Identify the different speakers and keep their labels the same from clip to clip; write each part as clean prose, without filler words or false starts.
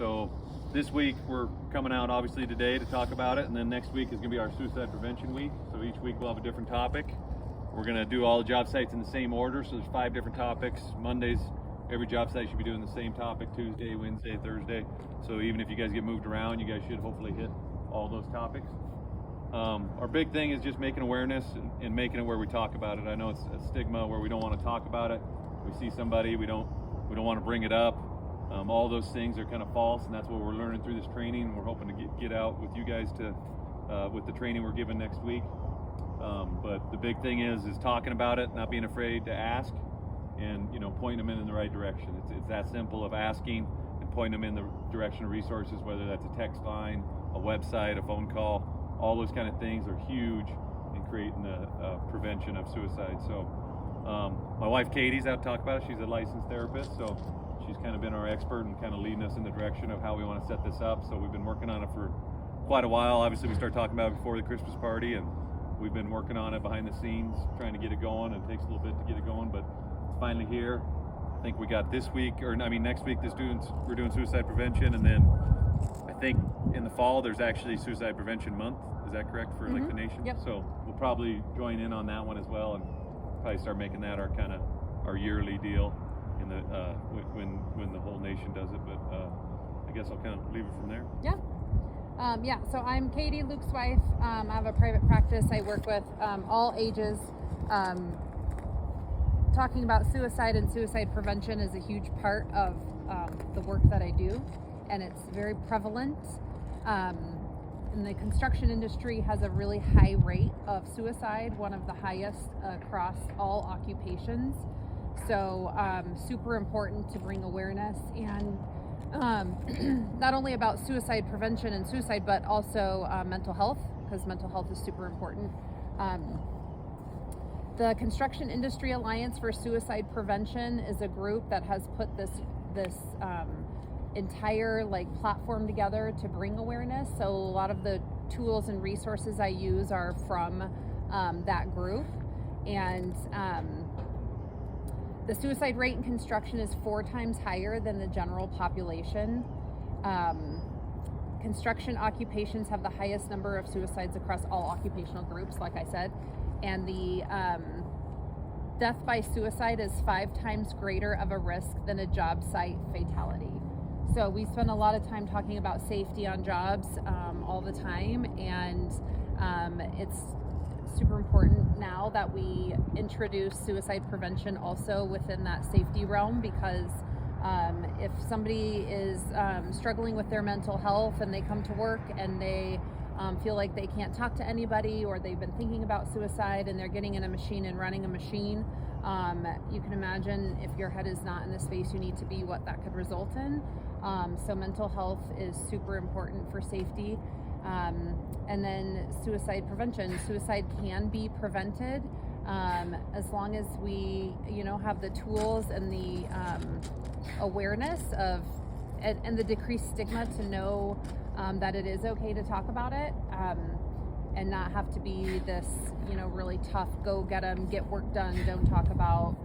Speaker 1: So this week we're coming out obviously today to talk about it, and then next week is going to be our suicide prevention week. So each week we'll have a different topic. We're going to do all the job sites in the same order. So there's 5 different topics. Mondays, every job site should be doing the same topic. Tuesday, Wednesday, Thursday. So even if you guys get moved around, you guys should hopefully hit all those topics. Our big thing is just making awareness and making it where we talk about it. I know it's a stigma where we don't want to talk about it. We see somebody, we don't want to bring it up. All those things are kind of false, and that's what we're learning through this training. And we're hoping to get out with you guys to with the training we're giving next week. But the big thing is talking about it, not being afraid to ask, and pointing them in the right direction. It's that simple of asking and pointing them in the direction of resources, whether that's a text line, a website, a phone call. All those kind of things are huge in creating a prevention of suicide. So my wife Katie's out to talk about it. She's a licensed therapist, so she's kind of been our expert and kind of leading us in the direction of how we want to set this up. So we've been working on it for quite a while. Obviously we started talking about it before the Christmas party, and we've been working on it behind the scenes, trying to get it going, and it takes a little bit to get it going, but it's finally here. I think we got next week we're doing suicide prevention, and then I think in the fall there's actually Suicide Prevention Month. Is that correct for like the nation?
Speaker 2: Yep.
Speaker 1: So we'll probably join in on that one as well, and probably start making that our yearly deal in the when the whole nation does it. But I guess I'll kind of leave it from there.
Speaker 2: Yeah. So I'm Katie, Luke's wife. I have a private practice. I work with all ages. Talking about suicide and suicide prevention is a huge part of the work that I do, and it's very prevalent. And the construction industry has a really high rate of suicide, one of the highest across all occupations. So super important to bring awareness, and not only about suicide prevention and suicide, but also mental health, because mental health is super important. The Construction Industry Alliance for Suicide Prevention is a group that has put this entire platform together to bring awareness. So a lot of the tools and resources I use are from that group, and the suicide rate in construction is 4 times higher than the general population. Construction occupations have the highest number of suicides across all occupational groups, like I said, and the death by suicide is 5 times greater of a risk than a job site fatality. So we spend a lot of time talking about safety on jobs all the time, and it's super important now that we introduce suicide prevention also within that safety realm, because if somebody is struggling with their mental health and they come to work and they feel like they can't talk to anybody, or they've been thinking about suicide and they're getting in a machine and running a machine, you can imagine if your head is not in the space you need to be, what that could result in. So mental health is super important for safety. And then suicide prevention. Suicide can be prevented as long as we, have the tools and the awareness of and the decreased stigma to know that it is okay to talk about it, and not have to be this, really tough, go get them, get work done, don't talk about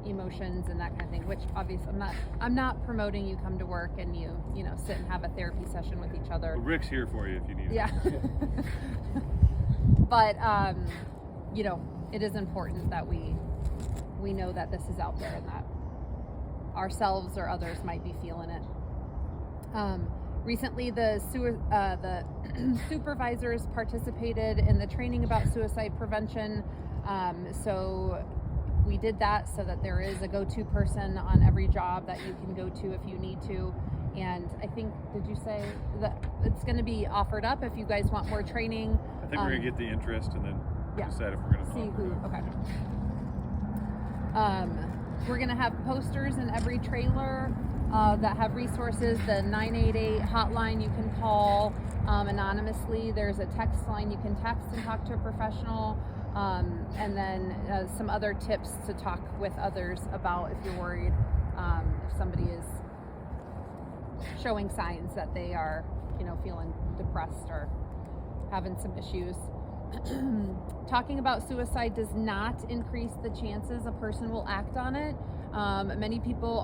Speaker 2: emotions and that kind of thing, which obviously I'm not promoting you come to work and you sit and have a therapy session with each other.
Speaker 1: Well, Rick's here for you if you need
Speaker 2: it. But it is important that we know that this is out there and that ourselves or others might be feeling it. Recently the supervisors participated in the training about suicide prevention, so we did that so that there is a go-to person on every job that you can go to if you need to. And I think, did you say that it's going to be offered up if you guys want more training?
Speaker 1: I think we're going to get the interest and then decide if we're going to
Speaker 2: see who. Okay. We're going to have posters in every trailer that have resources. The 988 hotline you can call anonymously. There's a text line you can text and talk to a professional. And then some other tips to talk with others about if you're worried, if somebody is showing signs that they are, feeling depressed or having some issues. Talking about suicide does not increase the chances a person will act on it. Many people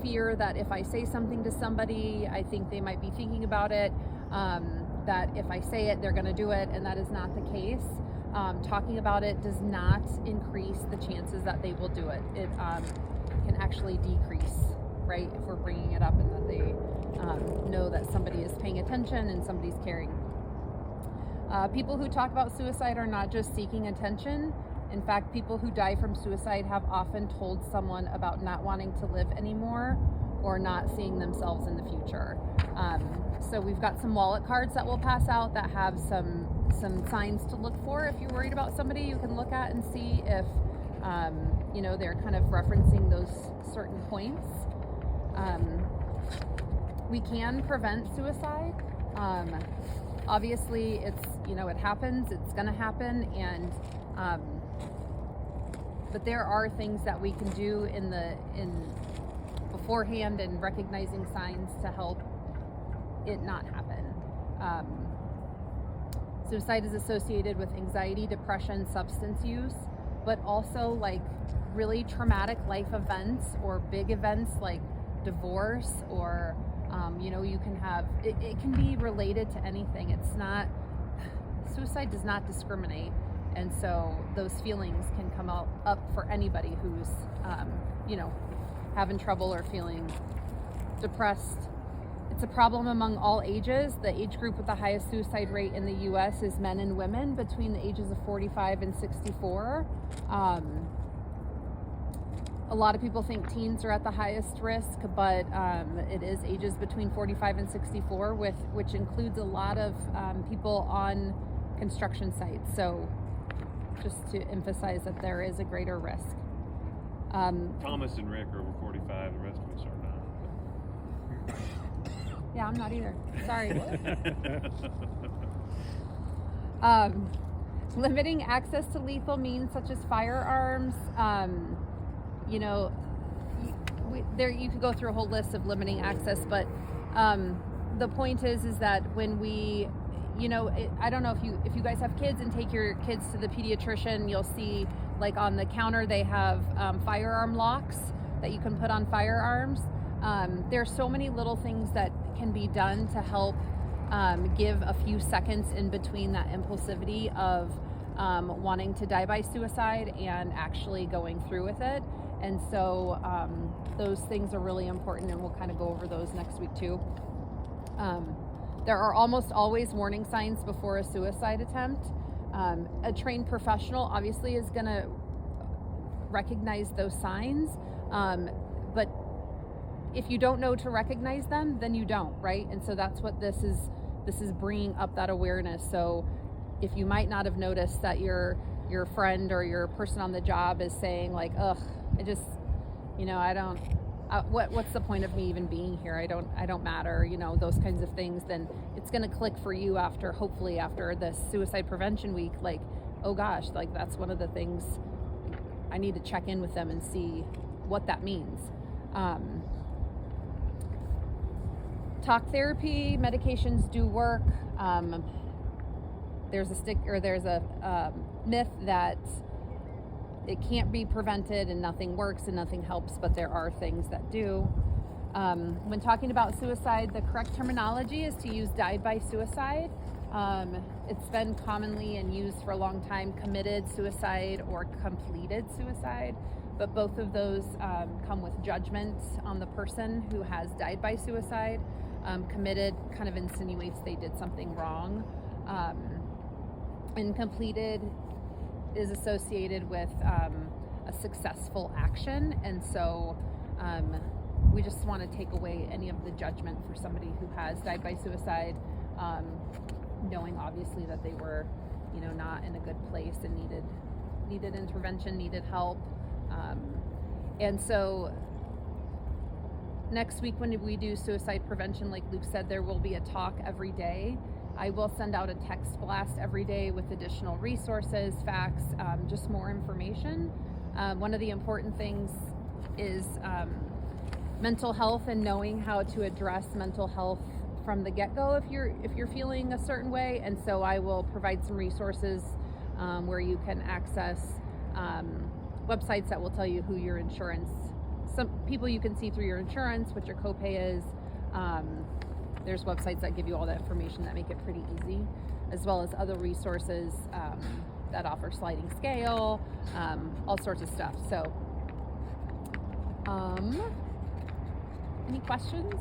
Speaker 2: fear that if I say something to somebody, I think they might be thinking about it, that if I say it, they're going to do it, and that is not the case. Talking about it does not increase the chances that they will do it. It can actually decrease, right, if we're bringing it up and that they know that somebody is paying attention and somebody's caring. People who talk about suicide are not just seeking attention. In fact, people who die from suicide have often told someone about not wanting to live anymore or not seeing themselves in the future. So we've got some wallet cards that we'll pass out that have some signs to look for. If you're worried about somebody, you can look at and see if they're kind of referencing those certain points. We can prevent suicide. Obviously, it happens. It's going to happen, and but there are things that we can do in beforehand and recognizing signs to help it not happen. Suicide is associated with anxiety, depression, substance use, but also like really traumatic life events or big events like divorce or you can have it can be related to anything. Suicide does not discriminate, and so those feelings can come up for anybody who's having trouble or feeling depressed. It's a problem among all ages. The age group with the highest suicide rate in the U.S. is men and women between the ages of 45 and 64. A lot of people think teens are at the highest risk, but it is ages between 45 and 64, which includes a lot of people on construction sites. So just to emphasize that there is a greater risk.
Speaker 1: Thomas and Rick are over 45. The rest of us are not.
Speaker 2: Yeah, I'm not either. Sorry. Limiting access to lethal means such as firearms. You could go through a whole list of limiting access, but the point is that when we, I don't know if you guys have kids and take your kids to the pediatrician, you'll see like on the counter they have firearm locks that you can put on firearms. There's so many little things that can be done to help give a few seconds in between that impulsivity of wanting to die by suicide and actually going through with it. And so those things are really important, and we'll kind of go over those next week too. There are almost always warning signs before a suicide attempt. A trained professional obviously is going to recognize those signs, but if you don't know to recognize them, then you don't, right? And so that's what this is bringing up, that awareness. So if you might not have noticed that your friend or your person on the job is saying like, ugh, I just, what's the point of me even being here? I don't matter, those kinds of things, then it's going to click for you hopefully after this suicide prevention week, like, oh gosh, like that's one of the things I need to check in with them and see what that means. Talk therapy medications do work. There's a myth that it can't be prevented and nothing works and nothing helps, but there are things that do. When talking about suicide, the correct terminology is to use died by suicide. It's been commonly and used for a long time, committed suicide or completed suicide, but both of those come with judgment on the person who has died by suicide. Committed kind of insinuates they did something wrong. And completed is associated with a successful action, and so we just want to take away any of the judgment for somebody who has died by suicide, knowing obviously that they were not in a good place and needed intervention, needed help. And so next week when we do suicide prevention, like Luke said, there will be a talk every day. I will send out a text blast every day with additional resources, facts, just more information. One of the important things is mental health and knowing how to address mental health from the get-go if you're feeling a certain way. And so I will provide some resources where you can access websites that will tell you who your insurance some people you can see through your insurance what your copay is. There's websites that give you all that information that make it pretty easy, as well as other resources that offer sliding scale, all sorts of stuff. So, any questions?